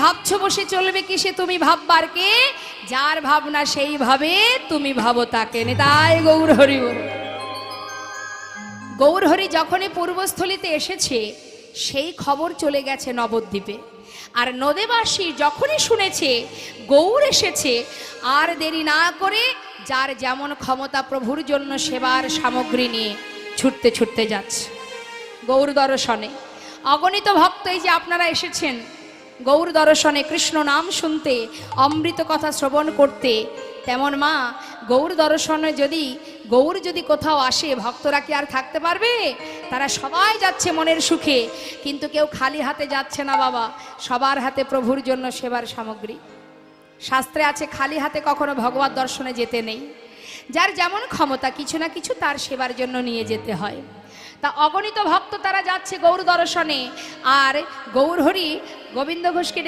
ভাবছো বসে চলবে কিসে, তুমি ভাববার কে? যার ভাবনা সেই ভাবে, তুমি ভাবো তাকে। নিতাই গৌর হরি বল। গৌরহরি যখনই পূর্বস্থলিতে এসেছে সেই খবর চলে গেছে নবদ্বীপে। আর নদেবাসী যখনই শুনেছে গৌর এসেছে, আর দেরি না করে যার যেমন ক্ষমতা প্রভুর জন্য সেবার সামগ্রী নিয়ে ছুটতে ছুটতে যাচ্ছে গৌর দর্শনে। অগণিত ভক্ত এই যে আপনারা এসেছেন গৌর দর্শনে, কৃষ্ণ নাম শুনতে, অমৃত কথা শ্রবণ করতে, তেমন মা গৌর দর্শনে গৌর যদি কোথাও আসে ভক্তরা কি আর থাকতে পারবে? তারা সবাই যাচ্ছে মনের সুখে, কিন্তু কেউ খালি হাতে যাচ্ছে না বাবা, সবার হাতে প্রভুর জন্য সেবার সামগ্রী। শাস্ত্রে আছে খালি হাতে কখনো ভগবত দর্শনে যেতে নেই, যার যেমন ক্ষমতা কিছু না কিছু তার সেবার জন্য নিয়ে যেতে হয়। তা অগণিত ভক্ত তারা যাচ্ছে গৌর দর্শনে, আর গৌর হরি গোবিন্দ ঘোষকে